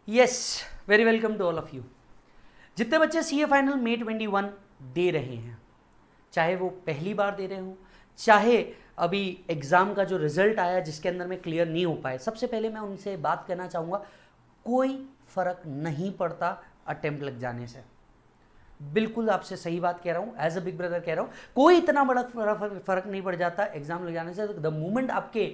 Yes, very welcome to all of you. जितने बच्चे CA final मे 21 दे रहे हैं, चाहे वो पहली बार दे रहे हो, चाहे अभी एग्ज़ाम का जो रिजल्ट आया जिसके अंदर में क्लियर नहीं हो पाए, सबसे पहले मैं उनसे बात करना चाहूँगा, कोई फ़र्क नहीं पड़ता अटेम्प्ट लग जाने से। बिल्कुल आपसे सही बात कह रहा हूँ, एज अ बिग ब्रदर कह रहा हूँ, कोई इतना बड़ा फर्क नहीं पड़ जाता एग्जाम लग जाने से। द मोमेंट आपके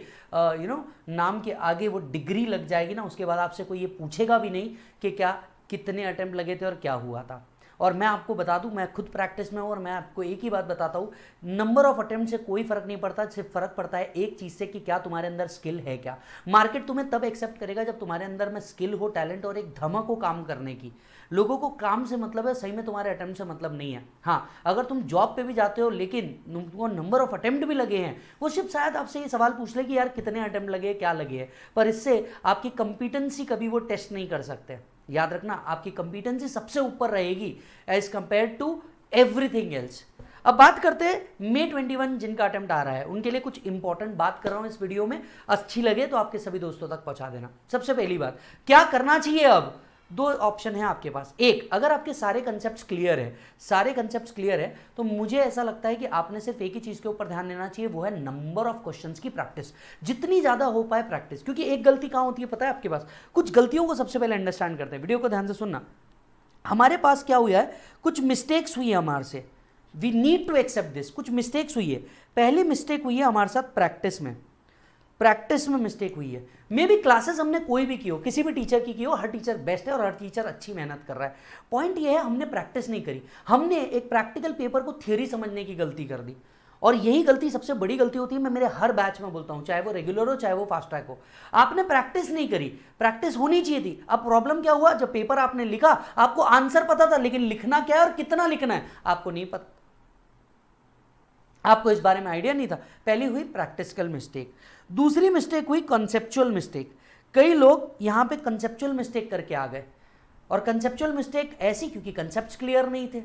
नाम के आगे वो डिग्री लग जाएगी ना, उसके बाद आपसे कोई ये पूछेगा भी नहीं कि क्या कितने अटेम्प्ट लगे थे और क्या हुआ था। और मैं आपको बता दूं, मैं खुद प्रैक्टिस में हूँ और मैं आपको एक ही बात बताता हूँ, नंबर ऑफ अटेम्प्ट से कोई फर्क नहीं पड़ता। सिर्फ फर्क पड़ता है एक चीज़ से कि क्या तुम्हारे अंदर स्किल है। क्या मार्केट तुम्हें तब एक्सेप्ट करेगा जब तुम्हारे अंदर में स्किल हो, टैलेंट और एक धमक हो काम करने की। लोगों को काम से मतलब है, सही में तुम्हारे अटेम्प्ट से मतलब नहीं है। हाँ, अगर तुम जॉब पे भी जाते हो लेकिन तुमको नंबर ऑफ अटेम्प्ट भी लगे हैं, वो सिर्फ शायद आपसे ये सवाल पूछ ले कि यार कितने अटेम्प्ट लगे, क्या लगे हैं, पर इससे आपकी कंपिटेंसी कभी वो टेस्ट नहीं कर सकते। याद रखना, आपकी कंपिटेंसी सबसे ऊपर रहेगी as compared to everything else. अब बात करते हैं मे 21 जिनका अटेम्प्ट आ रहा है, उनके लिए कुछ इंपॉर्टेंट बात कर रहा हूं इस वीडियो में। अच्छी लगे तो आपके सभी दोस्तों तक पहुंचा देना। सबसे पहली बात, क्या करना चाहिए। अब दो ऑप्शन है आपके पास। एक, अगर आपके सारे कंसेप्ट्स क्लियर है, तो मुझे ऐसा लगता है कि आपने सिर्फ एक ही चीज के ऊपर ध्यान देना चाहिए, वो है नंबर ऑफ क्वेश्चंस की प्रैक्टिस। जितनी ज्यादा हो पाए प्रैक्टिस, क्योंकि एक गलती कहां होती है पता है आपके पास। कुछ गलतियों को सबसे पहले अंडरस्टैंड करते हैं, वीडियो को ध्यान से सुनना। हमारे पास क्या हुआ है, कुछ मिस्टेक्स हुई है हमारे से, we need to accept this. कुछ मिस्टेक्स हुई है। पहली मिस्टेक हुई है हमारे साथ प्रैक्टिस में मिस्टेक हुई है। मे भी क्लासेस हमने कोई भी की हो, किसी भी टीचर की हो, हर टीचर बेस्ट है और हर टीचर अच्छी मेहनत कर रहा है। पॉइंट ये है, हमने प्रैक्टिस नहीं करी। हमने एक प्रैक्टिकल पेपर को थ्योरी समझने की गलती कर दी, और यही गलती सबसे बड़ी गलती होती है। मैं मेरे हर बैच में बोलता हूं, चाहे वो रेगुलर हो चाहे वो फास्ट ट्रैक हो, आपने प्रैक्टिस नहीं करी। प्रैक्टिस होनी चाहिए थी। अब प्रॉब्लम क्या हुआ, जब पेपर आपने लिखा, आपको आंसर पता था, लेकिन लिखना क्या है और कितना लिखना है आपको नहीं पता, आपको इस बारे में आइडिया नहीं था। पहली हुई प्रैक्टिकल मिस्टेक। दूसरी मिस्टेक हुई कॉन्सेप्चुअल मिस्टेक। कई लोग यहां पे कॉन्सेप्चुअल मिस्टेक करके आ गए, और कॉन्सेप्चुअल मिस्टेक ऐसी क्योंकि कॉन्सेप्ट्स क्लियर नहीं थे।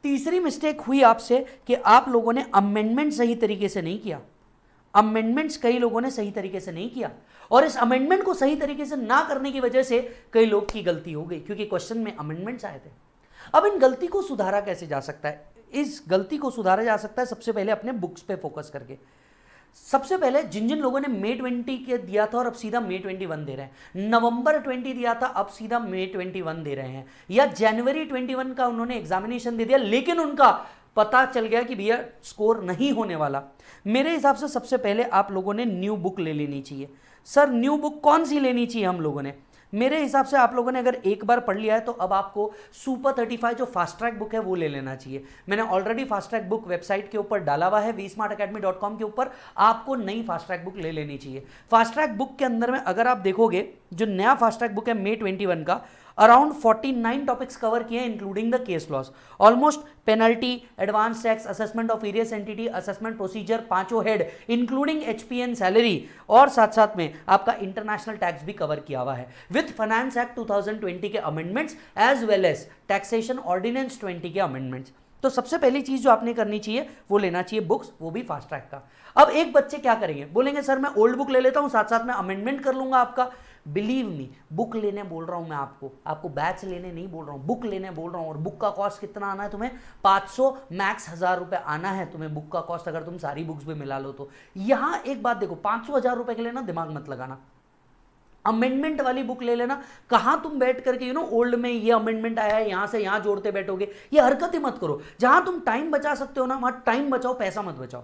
तीसरी मिस्टेक हुई आपसे कि आप लोगों ने अमेंडमेंट सही तरीके से नहीं किया। अमेंडमेंट्स कई लोगों ने सही तरीके से नहीं किया, और इस अमेंडमेंट को सही तरीके से ना करने की वजह से कई लोग की गलती हो गई, क्योंकि क्वेश्चन में अमेंडमेंट्स आए थे। अब इन गलती को सुधारा कैसे जा सकता है? इस गलती को सुधारा जा सकता है सबसे पहले अपने बुक्स पे फोकस करके। सबसे पहले जिन जिन लोगों ने मे 20 के दिया था और अब सीधा मे 21 दे रहे हैं, नवंबर 20 दिया था अब सीधा मे 21 दे रहे हैं, या जनवरी 21 का उन्होंने एग्जामिनेशन दे दिया लेकिन उनका पता चल गया कि भैया स्कोर नहीं होने वाला, मेरे हिसाब से सबसे पहले आप लोगों ने न्यू बुक ले लेनी चाहिए। सर न्यू बुक कौन सी लेनी चाहिए हम लोगों ने? मेरे हिसाब से आप लोगों ने अगर एक बार पढ़ लिया है तो अब आपको सुपर 35 जो फास्ट ट्रैक बुक है वो ले लेना चाहिए। मैंने already fast track book website के ऊपर डाला हुआ है, vsmartacademy.com के ऊपर। आपको नई फास्ट ट्रैक बुक ले लेनी चाहिए। फास्ट ट्रैक बुक के अंदर में अगर आप देखोगे, जो नया फास्ट ट्रैक बुक है मे 21 का, अराउंड 49 टॉपिक्स कवर किए, including the case laws, almost penalty, advance tax, assessment of various entity, assessment procedure, पांचों हेड इंक्लूडिंग एचपीएन सैलरी, और साथ साथ में आपका इंटरनेशनल टैक्स भी कवर किया हुआ है विथ फाइनेंस एक्ट 2020 के amendments as well as taxation ordinance 20 के अमेंडमेंट्स। तो सबसे पहली चीज जो आपने करनी चाहिए वो लेना चाहिए बुक्स, वो भी फास्ट ट्रैक का। अब एक बच्चे क्या करेंगे, बोलेंगे सर मैं ओल्ड बुक ले लेता हूं, साथ साथ में अमेंडमेंट कर लूंगा आपका। बिलीव मी, बुक लेने बोल रहा हूं मैं आपको बैच लेने नहीं बोल रहा हूं, बुक लेने बोल रहा हूं। और बुक का कॉस्ट कितना आना है तुम्हें? 500 मैक्स 1000 रुपए आना है तुम्हें बुक का कॉस्ट, अगर तुम सारी बुक्स भी मिला लो तो। यहां एक बात देखो, 500 1000 रुपए के लिए ना दिमाग मत लगाना। अमेंडमेंट वाली बुक ले लेना। कहां तुम बैठ करके ओल्ड में ये अमेंडमेंट आया है, यहां से यहां जोड़ते बैठोगे, ये हरकत ही मत करो। जहां तुम टाइम बचा सकते हो ना, वहां टाइम बचाओ, पैसा मत बचाओ।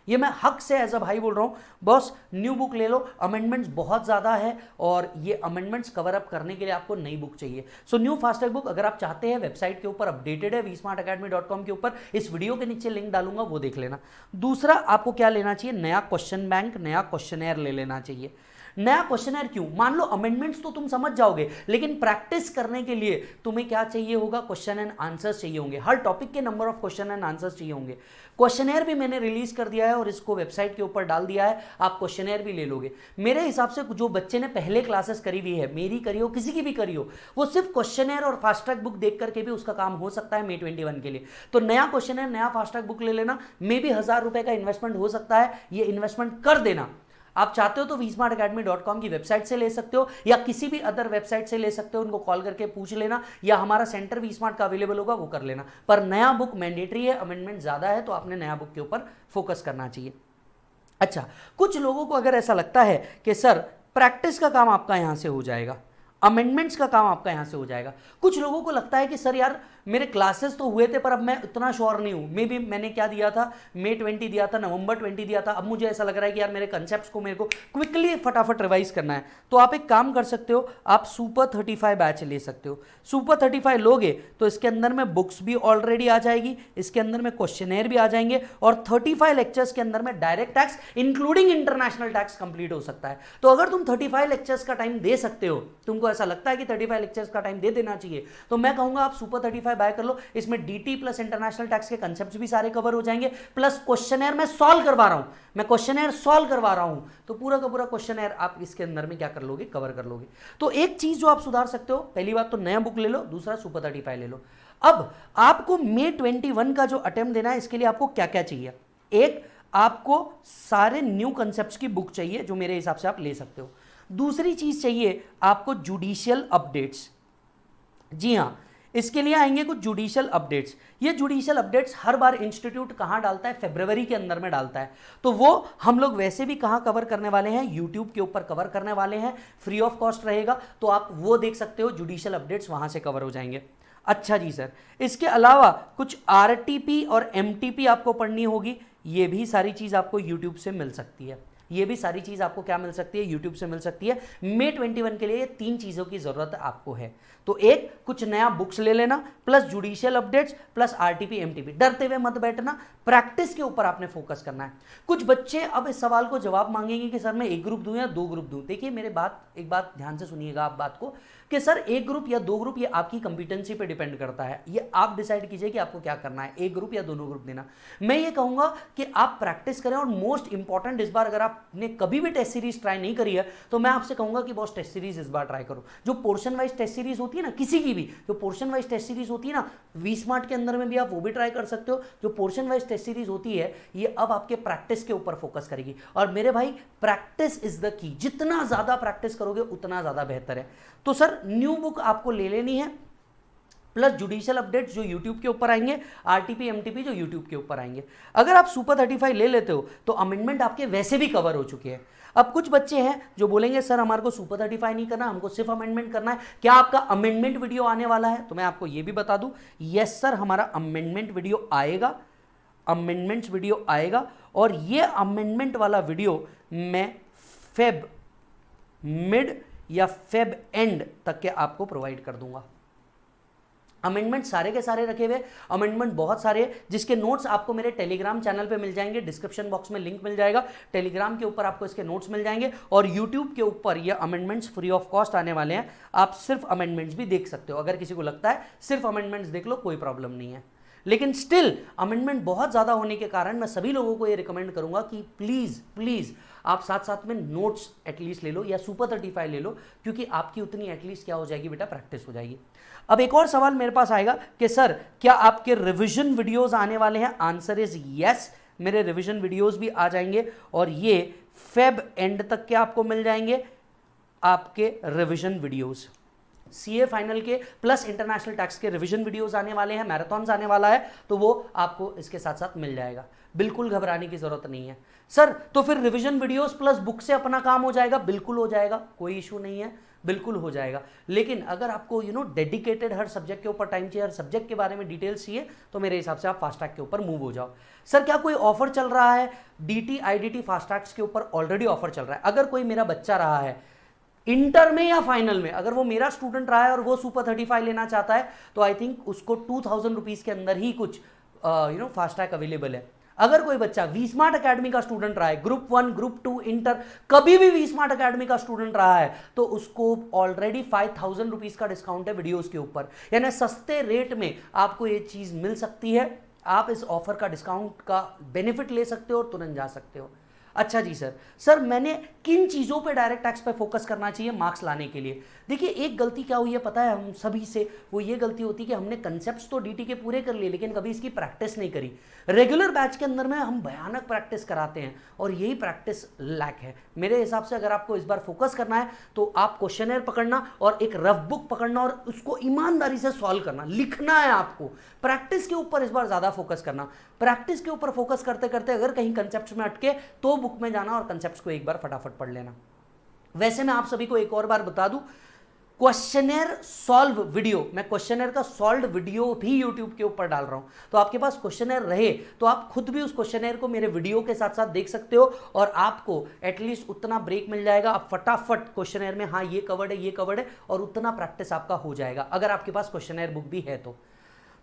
ये मैं हक से एज अ भाई बोल रहा हूं। बॉस न्यू बुक ले लो, अमेंडमेंट्स बहुत ज्यादा है और ये अमेंडमेंट्स कवर अप करने के लिए आपको नई बुक चाहिए। So new fast track book अगर आप चाहते हैं, वेबसाइट के ऊपर अपडेटेड है, vsmartacademy.com के ऊपर, इस वीडियो के नीचे लिंक डालूंगा, वो देख लेना। दूसरा आपको क्या लेना चाहिए? नया क्वेश्चन बैंक, नया क्वेश्चनएयर ले लेना चाहिए। नया क्वेश्चनएयर क्यों? मान लो अमेंडमेंट्स तो तुम समझ जाओगे, लेकिन प्रैक्टिस करने के लिए तुम्हें क्या चाहिए होगा? क्वेश्चन एंड आंसर्स चाहिए होंगे। हर टॉपिक के number of question and answers चाहिए होंगे। क्वेश्चनएयर भी मैंने रिलीज कर दिया है और इसको वेबसाइट के ऊपर डाल दिया है, आप क्वेश्चनएयर भी ले लोगे। मेरे हिसाब से जो बच्चे ने पहले क्लासेस करी हुई है, मेरी करी हो, किसी की भी करी हो, वो सिर्फ क्वेश्चनएयर और फास्ट ट्रैक बुक देख करके भी उसका काम हो सकता है मे 21 के लिए। तो नया क्वेश्चनएयर, नया फास्ट ट्रैक बुक ले लेना। मे भी 1000 रुपए का इन्वेस्टमेंट हो सकता है, ये इन्वेस्टमेंट कर देना। आप चाहते हो तो vsmartacademy.com की वेबसाइट से ले सकते हो या किसी भी अदर वेबसाइट से ले सकते हो, उनको कॉल करके पूछ लेना या हमारा सेंटर vsmart का अवेलेबल होगा वो कर लेना। पर नया बुक मैंडेटरी है, अमेंडमेंट ज्यादा है तो आपने नया बुक के ऊपर फोकस करना चाहिए। अच्छा, कुछ लोगों को अगर ऐसा लगता है कि सर प्रैक्टिस का काम आपका यहां से हो जाएगा, अमेंडमेंट्स का काम आपका यहां से हो जाएगा, कुछ लोगों को लगता है कि सर यार मेरे क्लासेस तो हुए थे पर अब मैं इतना श्योर नहीं हूं, मे भी मैंने क्या दिया था, May 20 दिया था, November 20 दिया था, अब मुझे ऐसा लग रहा है कि यार मेरे कंसेप्ट्स को मेरे को क्विकली फटाफट रिवाइज करना है। तो आप एक काम कर सकते हो, आप सुपर 35 बैच ले सकते हो। सुपर 35 लोगे तो इसके अंदर में बुक्स भी ऑलरेडी आ जाएगी, इसके अंदर में क्वेश्चनेयर भी आ जाएंगे और 35 लेक्चर्स के अंदर में direct tax including international tax complete हो सकता है। तो अगर तुम 35 लेक्चर्स का टाइम दे सकते हो, तुमको ऐसा लगता है कि 35 लेक्चर्स का टाइम दे देना चाहिए, तो मैं कहूंगा आप सुपर 35 बाय कर लो। इसमें डीटी प्लस इंटरनेशनल टैक्स के कांसेप्ट्स भी सारे कवर हो जाएंगे, प्लस क्वेश्चनर मैं सॉल्व करवा रहा हूं, मैं क्वेश्चनर सॉल्व करवा रहा हूं, तो पूरा का पूरा क्वेश्चनर आप इसके अंदर में क्या कर लोगे, कवर कर लोगे। तो एक चीज जो आप सुधार सकते हो, पहली बात तो नया बुक ले लो, दूसरा सुपर 35 ले लो। अब आपको May 21 का जो अटेम्प्ट देना है, इसके लिए आपको क्या क्या चाहिए? एक, आपको सारे न्यू कंसेप्ट्स की बुक चाहिए जो मेरे हिसाब से आप ले सकते हो। दूसरी चीज चाहिए आपको जुडिशियल अपडेट्स। जी हां, इसके लिए आएंगे कुछ जुडिशियल अपडेट्स। ये जुडिशियल अपडेट्स हर बार इंस्टीट्यूट कहां डालता है, फरवरी के अंदर में डालता है, तो वो हम लोग वैसे भी कहां कवर करने वाले हैं, यूट्यूब के ऊपर कवर करने वाले हैं, फ्री ऑफ कॉस्ट रहेगा, तो आप वो देख सकते हो, जुडिशियल अपडेट्स वहां से कवर हो जाएंगे। अच्छा जी सर, इसके अलावा कुछ आरटीपी और एमटीपी आपको पढ़नी होगी, ये भी सारी चीज आपको यूट्यूब से मिल सकती है। ये भी सारी चीज आपको क्या मिल सकती है, यूट्यूब से मिल सकती है। May 21 के लिए ये 3 चीजों की जरूरत आपको है। तो एक, कुछ नया बुक्स ले लेना, plus judicial updates, plus RTP MTP. डरते हुए मत बैठना, प्रैक्टिस के ऊपर आपने फोकस करना है। कुछ बच्चे अब इस सवाल को जवाब मांगेंगे कि सर मैं 1 ग्रुप दूं या 2 ग्रुप दूं। देखिए मेरे एक बात ध्यान से सुनिएगा आप बात को, कि सर 1 ग्रुप या 2 ग्रुप ये आपकी कंपिटेंसी पे डिपेंड करता है, ये आप डिसाइड कीजिए कि आपको क्या करना है, 1 ग्रुप या दोनों ग्रुप देना। मैं ये कहूंगा कि आप प्रैक्टिस करें, और मोस्ट इंपॉर्टेंट इस बार अगर आपने कभी भी टेस्ट सीरीज ट्राई नहीं करी है तो मैं आपसे कहूंगा कि बॉस टेस्ट सीरीज इस बार ट्राई करो। जो पोर्शन वाइज टेस्ट सीरीज होती है ना, किसी की भी जो पोर्शन वाइज टेस्ट सीरीज होती है ना, vsmart के अंदर में भी आप वो भी ट्राई कर सकते हो। जो पोर्शन वाइज टेस्ट सीरीज होती है ये अब आपके प्रैक्टिस के ऊपर फोकस करेगी, और मेरे भाई प्रैक्टिस इज द की, जितना ज्यादा प्रैक्टिस करोगे उतना ज्यादा बेहतर है। तो सर न्यू बुक आपको ले लेनी है, प्लस जुडिशियल अपडेट्स जो यूट्यूब के ऊपर आएंगे, आरटीपी एमटीपी जो यूट्यूब के ऊपर आएंगे। अगर आप सुपर 35 ले लेते हो तो अमेंडमेंट आपके वैसे भी कवर हो चुके हैं। अब कुछ बच्चे हैं जो बोलेंगे सर हमारे को सुपर 35 नहीं करना, हमको सिर्फ अमेंडमेंट करना है, क्या आपका अमेंडमेंट वीडियो आने वाला है? तो मैं आपको यह भी बता दूं, यस सर हमारा अमेंडमेंट वीडियो आएगा, अमेंडमेंट्स वीडियो आएगा, और ये अमेंडमेंट वाला वीडियो मैं फेब मिड या फेब एंड तक के आपको प्रोवाइड कर दूंगा। अमेंडमेंट सारे के सारे रखे हुए, अमेंडमेंट बहुत सारे, जिसके नोट्स आपको मेरे टेलीग्राम चैनल पे मिल जाएंगे, डिस्क्रिप्शन बॉक्स में लिंक मिल जाएगा, टेलीग्राम के ऊपर आपको इसके नोट्स मिल जाएंगे, और यूट्यूब के ऊपर ये अमेंडमेंट्स फ्री ऑफ कॉस्ट आने वाले हैं। आप सिर्फ अमेंडमेंट्स भी देख सकते हो, अगर किसी को लगता है सिर्फ अमेंडमेंट्स देख लो कोई प्रॉब्लम नहीं है। लेकिन स्टिल अमेंडमेंट बहुत ज़्यादा होने के कारण मैं सभी लोगों को ये रिकमेंड करूंगा कि प्लीज़ आप साथ साथ में नोट्स एटलीस्ट ले लो या सुपर 35 ले लो, क्योंकि आपकी उतनी एटलीस्ट क्या हो जाएगी बेटा, प्रैक्टिस हो जाएगी। अब एक और सवाल मेरे पास आएगा कि सर क्या आपके रिविजन वीडियोस आने वाले हैं? आंसर इज यस, मेरे रिविजन वीडियोस भी आ जाएंगे, और ये फेब एंड तक के आपको मिल जाएंगे आपके रिविजन वीडियोस। सीए फाइनल के प्लस इंटरनेशनल टैक्स के रिवीजन वीडियोस आने वाले हैं, मैराथन आने वाला है, तो वो आपको इसके साथ साथ मिल जाएगा। बिल्कुल घबराने की जरूरत नहीं है। सर तो फिर रिवीजन वीडियोस प्लस बुक से अपना काम हो जाएगा? बिल्कुल हो जाएगा, कोई इशू नहीं है, बिल्कुल हो जाएगा। लेकिन अगर आपको डेडिकेटेड हर सब्जेक्ट के ऊपर टाइम चाहिए, हर सब्जेक्ट के बारे में डिटेल्स चाहिए, तो मेरे हिसाब से आप फास्ट ट्रैक के ऊपर मूव हो जाओ। सर क्या कोई ऑफर चल रहा है? डीटी आईडीटी फास्ट ट्रैक्स के ऊपर ऑलरेडी ऑफर चल रहा है। अगर कोई मेरा बच्चा रहा है इंटर में या फाइनल में, अगर वो मेरा स्टूडेंट रहा है और वो सुपर 35 लेना चाहता है, तो आई थिंक उसको 2000 रुपीज के अंदर ही कुछ फास्ट ट्रैक अवेलेबल है। अगर कोई बच्चा vsmart अकेडमी का स्टूडेंट रहा है, ग्रुप 1 ग्रुप 2 इंटर, कभी भी vsmart अकेडमी का स्टूडेंट रहा है, तो उसको ऑलरेडी 5000 रुपीज का डिस्काउंट है वीडियोस के ऊपर, यानी सस्ते रेट में आपको ये चीज मिल सकती है। आप इस ऑफर का डिस्काउंट का बेनिफिट ले सकते हो और तुरंत जा सकते हो। अच्छा जी सर मैंने किन चीज़ों पे डायरेक्ट टैक्स पे फोकस करना चाहिए मार्क्स लाने के लिए? देखिए एक गलती क्या हुई है पता है हम सभी से, वो ये गलती होती है कि हमने कंसेप्ट्स तो डीटी के पूरे कर लिए लेकिन कभी इसकी प्रैक्टिस नहीं करी। रेगुलर बैच के अंदर में हम भयानक प्रैक्टिस कराते हैं और यही प्रैक्टिस लैक है मेरे हिसाब से। अगर आपको इस बार फोकस करना है तो आप क्वेश्चनर पकड़ना और एक रफ बुक पकड़ना और उसको ईमानदारी से सॉल्व करना, लिखना है आपको। प्रैक्टिस के ऊपर इस बार ज़्यादा फोकस करना। प्रैक्टिस के ऊपर फोकस करते करते अगर कहीं कंसेप्ट में अटके तो बुक में जाना और कंसेप्ट को एक बार फटाफट पढ़ लेना। वैसे मैं आप सभी को एक और बार बता दूं, क्वेश्चनर सॉल्व वीडियो, मैं क्वेश्चनर का सॉल्व वीडियो भी यूट्यूब के ऊपर डाल रहा हूं, तो आपके पास क्वेश्चनर रहे तो आप खुद भी उस क्वेश्चनर को मेरे वीडियो के साथ साथ देख सकते हो और आपको एटलीस्ट उतना ब्रेक मिल जाएगा। आप फटाफट क्वेश्चनर में हाँ ये कवर्ड है, ये कवर्ड है, और उतना प्रैक्टिस आपका हो जाएगा अगर आपके पास क्वेश्चनर बुक भी है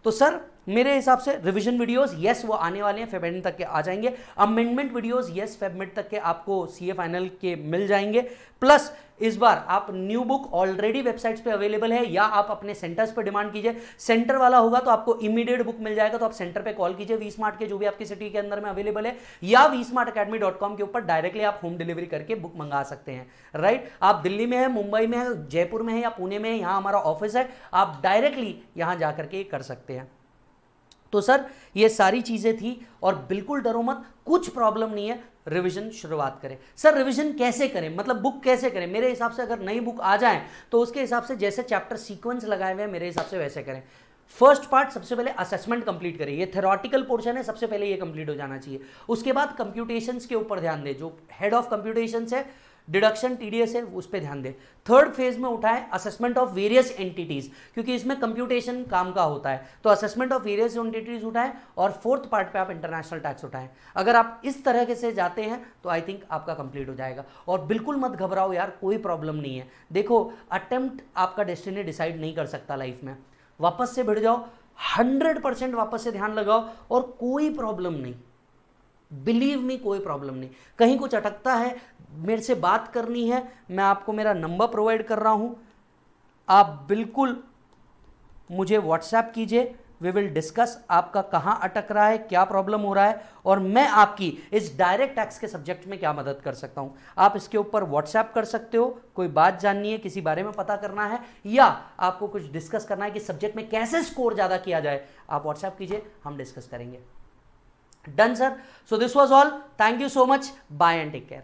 तो सर मेरे हिसाब से रिवीजन वीडियोस यस वो आने वाले हैं, फेब एंड तक के आ जाएंगे। Amendment videos yes Feb mid तक के आपको सीए फाइनल के मिल जाएंगे। प्लस इस बार आप न्यू बुक ऑलरेडी वेबसाइट्स पे अवेलेबल है या आप अपने सेंटर्स पे डिमांड कीजिए। सेंटर वाला होगा तो आपको इमीडिएट बुक मिल जाएगा, तो आप सेंटर पे कॉल कीजिए वी स्मार्ट के जो भी आपकी सिटी के अंदर में अवेलेबल है, या vsmartacademy.com के ऊपर डायरेक्टली आप होम डिलीवरी करके बुक मंगा सकते हैं। राइट, आप दिल्ली में है, मुंबई में है, जयपुर में है या पुणे में है, यहाँ हमारा ऑफिस है, आप डायरेक्टली यहाँ जाकर के कर सकते हैं। तो सर ये सारी चीजें थी और बिल्कुल डरो मत, कुछ प्रॉब्लम नहीं है, रिवीजन शुरुआत करें। सर रिवीजन कैसे करें, मतलब बुक कैसे करें? मेरे हिसाब से अगर नई बुक आ जाए तो उसके हिसाब से जैसे चैप्टर सीक्वेंस लगाए हुए हैं मेरे हिसाब से वैसे करें। फर्स्ट पार्ट सबसे पहले असेसमेंट कंप्लीट करें, ये थ्योरेटिकल पोर्शन है, सबसे पहले ये कंप्लीट हो जाना चाहिए। उसके बाद कंप्यूटेशंस के ऊपर ध्यान दें, जो हेड ऑफ कंप्यूटेशंस है, डिडक्शन टीडीएस है, उस पर ध्यान दें। थर्ड फेज में उठाएं असेसमेंट ऑफ वेरियस एंटिटीज, क्योंकि इसमें कंप्यूटेशन काम का होता है, तो असेसमेंट ऑफ वेरियस एंटिटीज उठाएं। और फोर्थ पार्ट पे आप इंटरनेशनल टैक्स उठाएं। अगर आप इस तरह से जाते हैं तो आई थिंक आपका कंप्लीट हो जाएगा। और बिल्कुल मत घबराओ यार, कोई प्रॉब्लम नहीं है। देखो अटेम्प्ट आपका डेस्टिनी डिसाइड नहीं कर सकता लाइफ में। वापस से भिड़ जाओ, 100% वापस से ध्यान लगाओ और कोई प्रॉब्लम नहीं, बिलीव मी कोई प्रॉब्लम नहीं। कहीं कुछ अटकता है, मेरे से बात करनी है, मैं आपको मेरा नंबर प्रोवाइड कर रहा हूं, आप बिल्कुल मुझे व्हाट्सएप कीजिए, वी विल डिस्कस आपका कहां अटक रहा है, क्या प्रॉब्लम हो रहा है, और मैं आपकी इस डायरेक्ट टैक्स के सब्जेक्ट में क्या मदद कर सकता हूं। आप इसके ऊपर व्हाट्सएप कर सकते हो, कोई बात जाननी है, किसी बारे में पता करना है, या आपको कुछ डिस्कस करना है कि सब्जेक्ट में कैसे स्कोर ज्यादा किया जाए, आप व्हाट्सएप कीजिए, हम डिस्कस करेंगे। Done sir, so this was all, thank you so much, bye and take care.